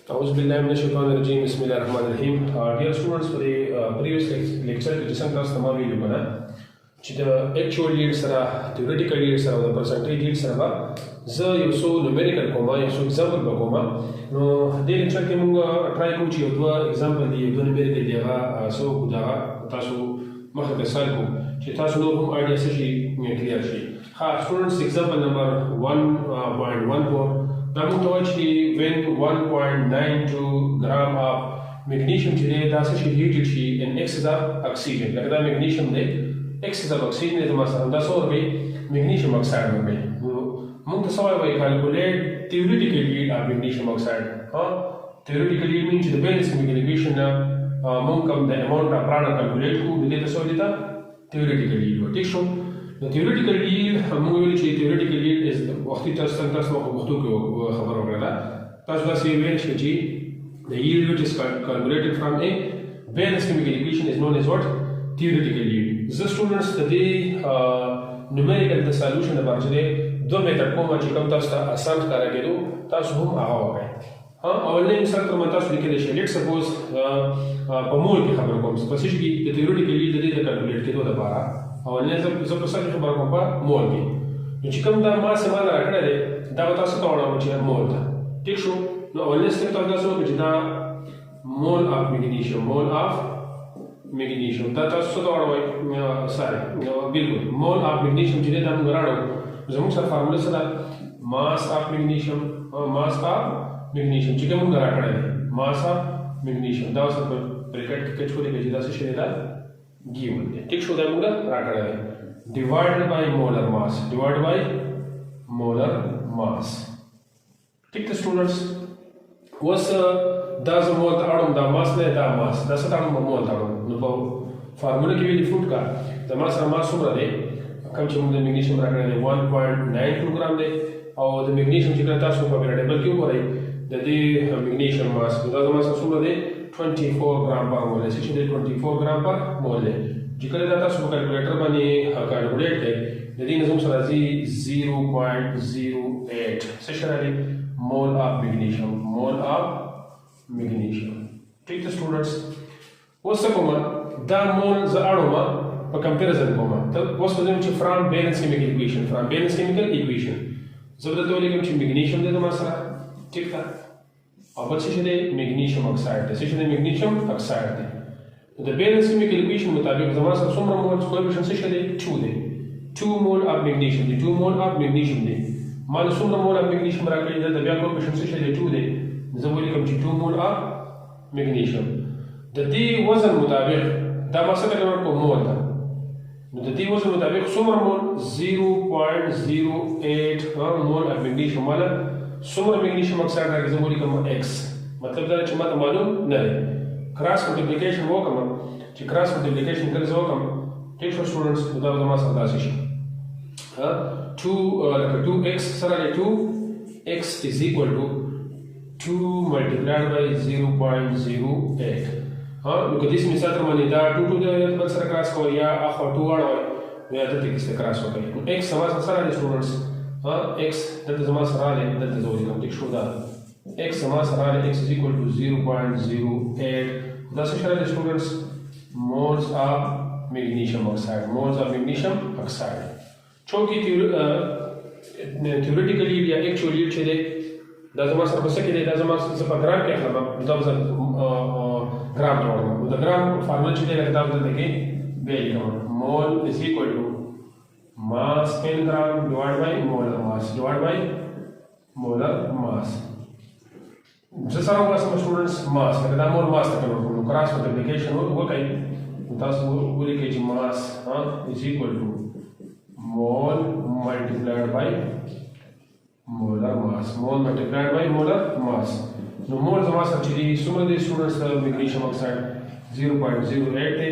Auzubillahiminash-shaytanir-rajim. Bismillahir-rahmanir-rahim. Dear students, for the previous lecture, which is class tama video bana, the actual yield sara, theoretical yield sara, the percentage yield sara, za yuso numerical koma, yuso example ba koma. No, the lecture ke munga try ko chi odwa example di odwa numerical diga so kuda tasu makha sal ko. Chi tasu no hum idea se shi clear shi. Ha, students, example number 1.14. Now, actually, when 1.92 gram of magnesium today, that's actually heated in excess of oxygen. Like that magnesium, excess of oxygen is that's all magnesium oxide. We calculate theoretical yield of magnesium oxide. Theoretical yield means the balanced equation. The amount of prana calculate who the theoretical yield. The theoretical yield, theoretical yield is the yield which is calculated from a balanced chemical equation is known as what? Theoretical yield. The students today numerical the solution about today do method ko ma chikam tasta asan kara kedo tasu hum aha hai. Our name sir to matas likhile let's suppose pamol ki khabar ko specific the theoretical yield the calculate kedo da para और ने जब प्रसाद के बारे में बात मोल की जो चिकन दा मास से माला रखना है दा बता सकता हूँ ना मुझे मोल था ठीक शो नो और ने स्टेप तो दा सो मुझे दा मोल ऑफ मैग्नीशियम दा तो सकता हूँ ना सारे बिल्कुल मोल ऑफ मैग्नीशियम जिन्हें दा हम कराना जो मुझे सर फार्मूला से दा मास ऑफ मैग्नीशियम चिकन हम कराना है मास ऑफ मैग्नीशियम दा सब ब्रैकेट के छोटे के जिला से शेयर दा given take show them divided by molar mass take the students was does mol ta atom da mass le da mass da sa atom mol ta no formula ki value food ka the mass umra de kam chum de magnesium rakna de 1.92 gram de aur the magnesium chikna ta so pa double क्यों करे the magnesium mass da mass umra de 24 gram per mole है 24 gram per mole है जिकरे दाता सो कैलकुलेटर बने कैलकुलेट है यदि नजम सराजी 0.08 सेशनली मोल ऑफ मैग्नीशियम ठीक है स्टूडेंट्स वस कोमा दा मोल ज आडोमा पर कंपैरिजन कोमा तब वस बजम ची फ्रॉम बैलेंस केमिकल इक्वेशन जबरदस्त वाले के ची मैग्नीशियम दे दमा सरा ठीक था अब अच्छे से मैग्नीशियम ऑक्साइड है the balanced chemical equation मुताबिक जमा सब सुमरा मोल कोएफिशिएंट से दे 2 दे 2 मोल ऑफ मैग्नीशियम दे 2 मोल ऑफ मैग्नीशियम दे मान सुमरा मोल ऑफ मैग्नीशियम रख ले द बिया कोएफिशिएंट से दे 2 दे जबोली कम 2 मोल ऑफ मैग्नीशियम द दी वजन मुताबिक दा मसला का को मोल था द दी वजन मुताबिक सुमरा मोल 0.08 मोल ऑफ मैग्नीशियम वाला सुमरा मैग्नीशियम ऑक्साइड रख जबोली कम x मतलब दा चमा मालूम नहीं क्रॉस मल्टीप्लिकेशन वो कम कि क्रॉस मल्टीप्लिकेशन कर जो कम टेक फॉर स्टूडेंट्स बता दो मास अंदाज से 2x सरा 2x is equal to 2 multiplied by 0.08 because this मिसाल तो मानी दा 2 दे बस सरा क्रॉस को या आखो 2 वाला या तो किससे क्रॉस हो गई x समास सरा स्टूडेंट्स x दत समास सरा ले दत जो कम टेक शो दा x समास सरा x is equal to 0.08 Thus, students, moles of magnesium oxide. चूँकि theoretically या actually चले, दाज़मा सर बस के लिए दाज़मा सर ग्राम क्या खला, दाज़मा ग्राम तोड़ना, उधर ग्राम फार्मूला चले लगता है उधर देखें बेल का mole is equal to mass in gram divided by molar mass. जैसा होगा सब स्टूडेंट्स मास अगर मोल मास तक करो क्रॉस मल्टीप्लिकेशन वो कहीं 10 वो लिखे g mass is equal to mole multiplied by molar mass no mole mass actually सुमर दे स्टूडेंट्स मैग्नीशियम ऑक्साइड 0.08 थे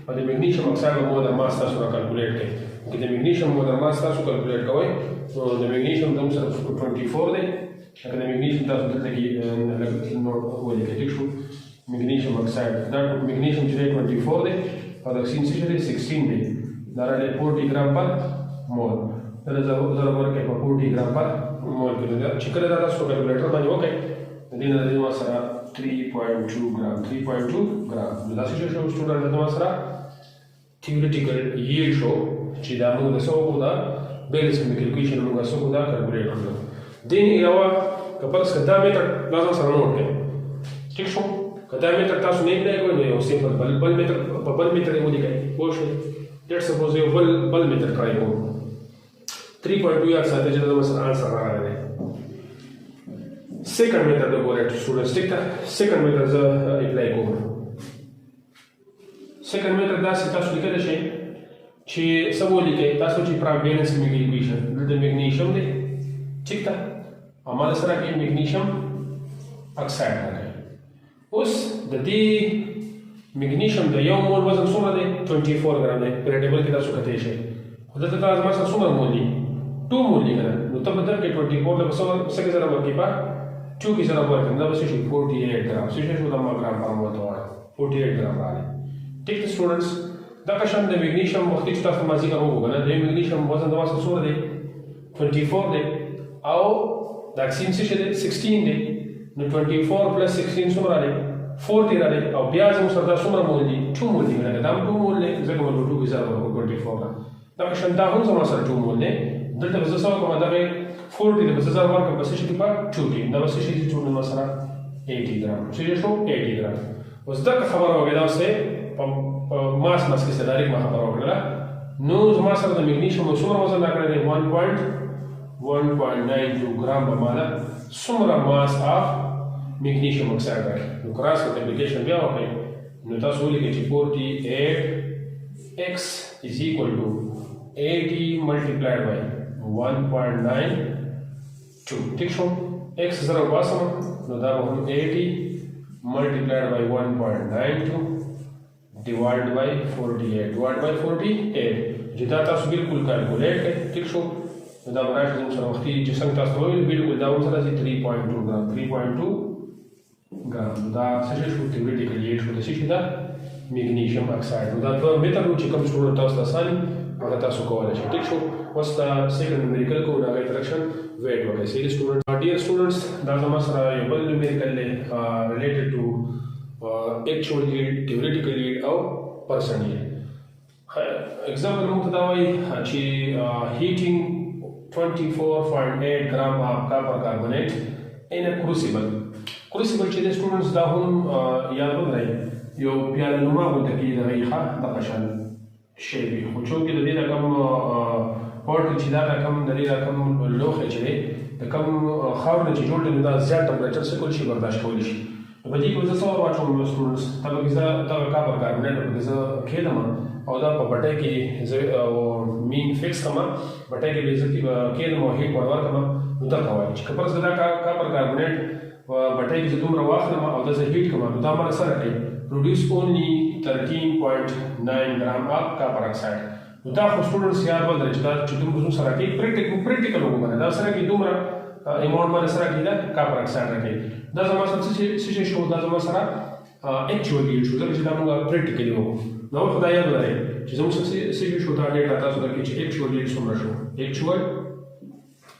और मैग्नीशियम ऑक्साइड मोलर मास था उसका कैलकुलेट थे कि मैग्नीशियम मोलर मास था उसको कैलकुलेट करोगे तो मैग्नीशियम दम सर 24 दे अगर मैग्नीशियम था तो लगी नोट वो लिखे ठीक show magnesium oxide that magnesium चले 24 दे और ऑक्सीजन से चले 16 दे दारा ले 40 ग्राम पर मोल दारा जरूर के 40 ग्राम पर मोल के लिए चिकरे दादा सो कैलकुलेटर बनी ओके د دې نه زما سره 3.2 ګرام 3.2 ګرام نو دا څه شو سټوډنټ زما سره theoretical yield شو چې دا موږ د څه وکړو دا بیلنس کیمیکل اکویشن موږ څه وکړو دا کیلکولیټ کړو دین علاوه که فرض کړه دا میتر دا ځان سره نوٹ کړئ ٹھیک شو که دا میتر تاسو نه کړئ نو یو سیمپل بل میتر په بل میتر یې ولیکئ پوه شئ لیټ سپوز یو بل میتر ټرای کوو 3.2 یاد ساتئ چې دا زما سره انسر راغلی دی سیکنډ میتر د ګورئ سټوډنټس ټیک ده سیکنډ میتر زه اپلای کوم سیکنډ میتر داسې تاسو لیکلی شئ چې څه ولیکئ تاسو چې پرا بیلنس کیمیکل اکویشن دلته میګنیشیم دی ټیک ده او ما سره کې میګنیشیم اکساید راغلی اوس د دې میګنیشیم د یو مول وزن څومره دی 24 ګرام دی په ټیبل کې تاسو کتلی شئ خو دلته تاسو ما سره څومره مول دي 2 مول دي که نه نو ته به درکړې 24 له څه کې سره ورکړي په 2 کې سره ورکړم دا به څه شي 48 ګرام څه شو دا ما ګرام پر مول ته وواړه 48 ګرام راغلی ټیک ده سټوډنټس دغه شان د میګنیشیم وختي چې تاسو مازدیګر وکړو که نه د میګنیشیم وزن د ما سره څومره دی 24 دی او د اکسین څه شی دی 16 دی نو 24 پلس 16 څومره دی 40 راځي او بیا زموږ سره دا څومره مول دي 2 مول دي دا 2 مول دی ځکه موږ 2 کې سره ورکړو 24 دا دغه شان دا هم زموږ سره 2 مول دی دلته به زه څه وکړم دغه 40 د به زه ورکړم په څه شي کې په 2 کې دا به څه شي چې ټول ما سره 80 ګرام څه شو 80 ګرام اوس دا خبره وګورئ دا څه په ماس کې څه ډایرکټ ما خبره وکړه نو زما سره د میګنیشیم څومره وزن راکړی دی 1.92 ګرام به مالا څومره ماس اف میګنیشیم اکساید راکړي نو کراس ملټیپلیکیشن بیا وکړئ نو تاسو ولیکئ چې 48x is equal to 80 multiplied by 1.92 ٹھیک شو x زره وباسم نو دا به هم 80 multiplied by 1.92 divided by 48 چې دا تاسو بالکل کیلکولیټ کړئ ٹھیک شو نو دا به راشي زموږ سره وختي چې څنګه تاسو وویل بالکل دا هم سره راځي 3.2 ګرام 3.2 ګرام دا څه شو تیوریټیکل یې شو د څه شي دا میګنیشیم اکساید نو دا دوه میتر چې کوم سټوډنټ تاسو ته اساني هغه تاسو کولی شئ ټیک شو اوس دا سیکنډ نومریکل کوو د هغه انټرکشن ویټ وکړئ صحیح سټوډنټ ډیر سټوډنټس دا زما سره یو بل نومریکل دی ریلیټډ ټو ایکچوال ییلډ تیوریټیکل ییلډ او پرسنټ ییلډ ایگزامپل موږ ته دا وایي چې هیټینګ 24.8 gram of copper carbonate in a crucible چې د سټوډنټس دا هم یاد ولرئ یو پیاله نما غونډه کې د هغې ښه دغه شان شی وي خو چونکې د دې دا کوم پاټ چې دا کوم د دې دا کوم لوښی چې دی د کوم خاورو نه چې جوړ دی نو دا زیات ټمپریچر څه کولی شي برداشت کولی شي نو په دې کې به زه څه ور واچوم سټوډنټس ته به کې زه دغه کاپر کاربونیټ به کې زه کښېږدم او دا په بټۍ کې زه مین فکس کړم بټۍ کې به زه کښېږدم او هیټ ور ورکړم نو دغه وایي چې که فرض کړه دا کاپر کاربونیټ په بټۍ کې زه دومره واخلم او دا زه هیټ کړم نو دا ماته څه راکوي produce only 13.9 gram of copper oxide نو دا خو سټوډنټس یاد ولرئ چې دا چې دومره زموږ سره راکوي پریکټیکل وګورئ دا سره کې دومره اماونټ باندې سره راکوي دا کاپر اکساید راکوي دا زما سره څه شی شو دا زما سره ایکچوال ییلډ شو ځکه چې دا موږ پریکټیکلي وکړو نو خو دا یاد ولرئ چې زموږ سره څه شو دا ډېټا تاسو درکوي چې ایکچوال ییلډ څومره شو ایکچوال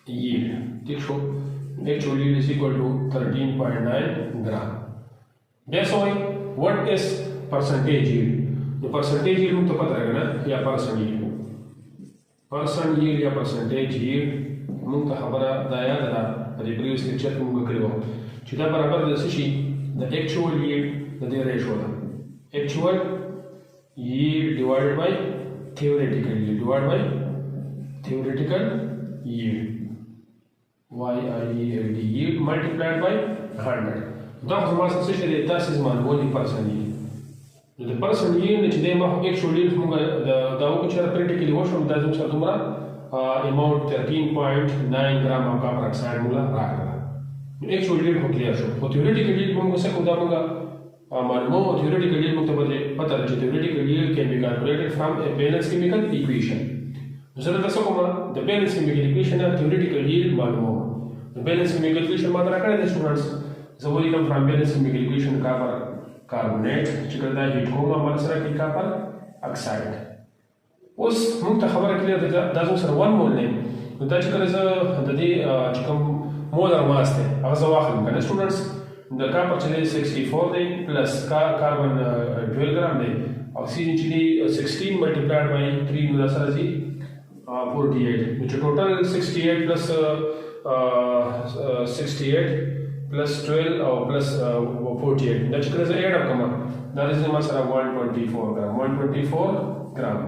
ییلډ ٹھیک شو actual yield is equal to 13.9 gram. Guess what is percentage yield? The percentage yield मुझे पता रहेगा ना या percent yield या percentage yield मुझे खबरा दाया दादा अरे previous lecture में मुझे करेगा चिता बराबर जैसे she the actual yield the ratio था actual yield divided by theoretical yield divided by theoretical yield YIELD yield multiplied by 100 دا خو زما څه شی دی داسې زما ولې پرسنټ ییلډ نو د پرسنټ ییلډ نه چې دی ما خو ایکچوال ییلډ موږ دا وکړو چې پریکټیکلي وشو دا زموږ سره دومره اماونټ 13.9 ګرام of copper oxide موږ راغله نو ایکچوال ییلډ خو کلیر شو خو تیوریټیکل ییلډ موږ څه کوو دا موږ معلوموو تیوریټیکل ییلډ موږ ته پته ده چې تیوریټیکل ییلډ can be calculated from a balanced chemical equation زه دلته څه کوم د بیلنس کیمیکل اکویشن نه تیوریټیکل ییلډ معلوموم د بیلنس کیمیکل اکویشن ما درا کړی دی سټوډنټس زه ولیکم فرام بیلنس کیمیکل اکویشن کاپر کاربونیټ چې کله دا هیټ کوم عمل سره کې کاپر اکساید اوس موږ ته خبره کلیئر ده دا زموږ سره 1 مول دی نو دا چې کله زه د دې چې کوم مولر ماس دی هغه زه واخلم که نه سټوډنټس د کاپر چې دی 64 دی پلس کاربن 12 ګرام دی اکسیجن چې دی 16 ملټیپلایډ بای 3 نو دا سره ځي 48 نو چې ټوټل 68 پلس 68 پلس 12 او پلس 48 دا چې کله زه اډ وکړم دا دې ما سره 124 ګرام 124 ګرام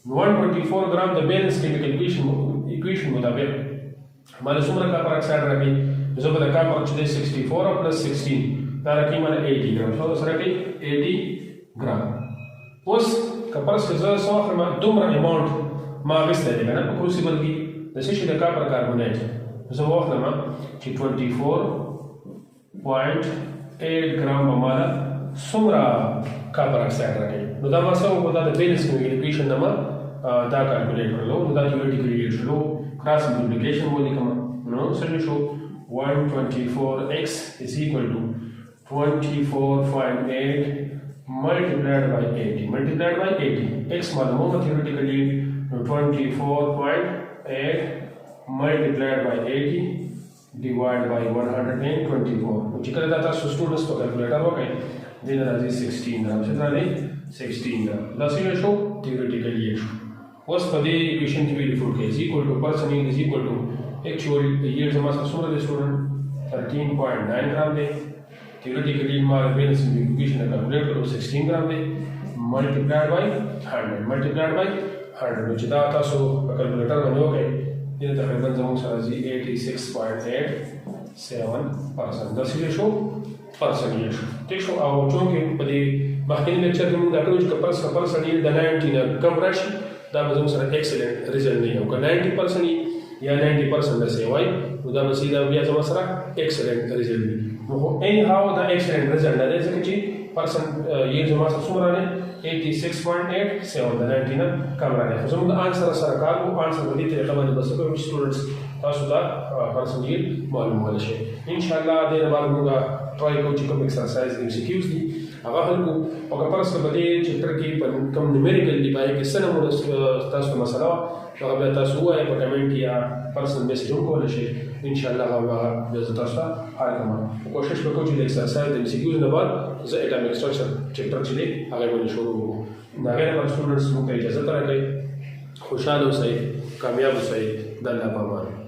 124 ګرام د بیلنس کیمیکل اکویشن مطابق ماله څومره کاپر اکساید راکړي زه به د کاپر چې دی 64 او پلس 16 دا راکړي ماله 80 ګرام څو سره راکړي 80 ګرام اوس که فرض کړه زه څه واخلم دومره اماونټ ما اخیستی دی که نه په کروسیبل کې د څه شي د کاپر کاربونیټ زه به واخلم چې 24.8 ګرام به ماله څومره کاپر اکساید راکوي نو دا ما څه وکړو دا د بیلنس کیمیکل اکویشن نه ما دا کالکولیټ کړلو نو دا تیوریټیکلی لیډ شلو کراس ملټیپلیکیشن ولیکم نو څه شو 124x is equal to 24.8 multiplied by 80 x معلومه theoretically 24.8 multiplied by 80 divided by 124 چې کله دا تاسو سټوډنټس په کیلکولیټر وکړئ دین راځي 16 ګرام چې دا دی 16 ګرام دا څه شو theoretically شو اوس په دې اکویشن کې ویل فور کې is equal to person yield is equal to actual yield زما سره څومره دی سټوډنټ 13.9 ګرام دی theoretically ما بیلنس اکویشن کیلکولیټ کړو 16 ګرام دی multiplied by 100 نو چې دا تاسو په کیلکولیټر باندې وکړئ دې تقریبا زموږ سره ځي 86.87% دا څه شو پرسنټیج شو ټیک شو او چونکې په دې مخکینی لیکچر کې موږ دا کړو چې پرسنټیج د 90 نه کم راشي دا به زموږ سره ایکسلنٹ ریزلټ نه او که 90% یا 90% درسې وای نو دا به سیده بیا زموږ سره ایکسلنٹ ریزلټ وي نو اینی هاو دا ایکسلنٹ ریزلټ دی ځکه چې پرسنټ یې زموږ سره څومره دی 86.87 د 90 نه کم راغلی خو زموږ د آنسر سره کار کوو آنسر په دې طریقه باندې بس کوو چې سټوډنټس تاسو دا پرسنټیج معلومولی شئ انشاءالله دې نه بعد موږ ټرای کوو چې کوم ایکسرسایز ایم سی کیوز دي هغه حل کوو او که فرض کړه په دې چپټر کې په کوم نومیریکل دی باندې کې څه نمونه تاسو ته مسله وه هغه بیا تاسو ووایئ په کمنټ کې یا پرسنل میسیج هم کولی شئ انشاءالله هغه بیا زه تاسو ته حل کوم کوشش به کوو چې د ایکسرسایز د ایم سی کیوز نه بعد زه اټامیک سټرکچر چپټر چې دی هغه باندې شروع وکړو د هغې لپاره سټوډنټس موږ ته اجازت راکوئ خوشحاله اوسئ کامیاب اوسئ د الله په امان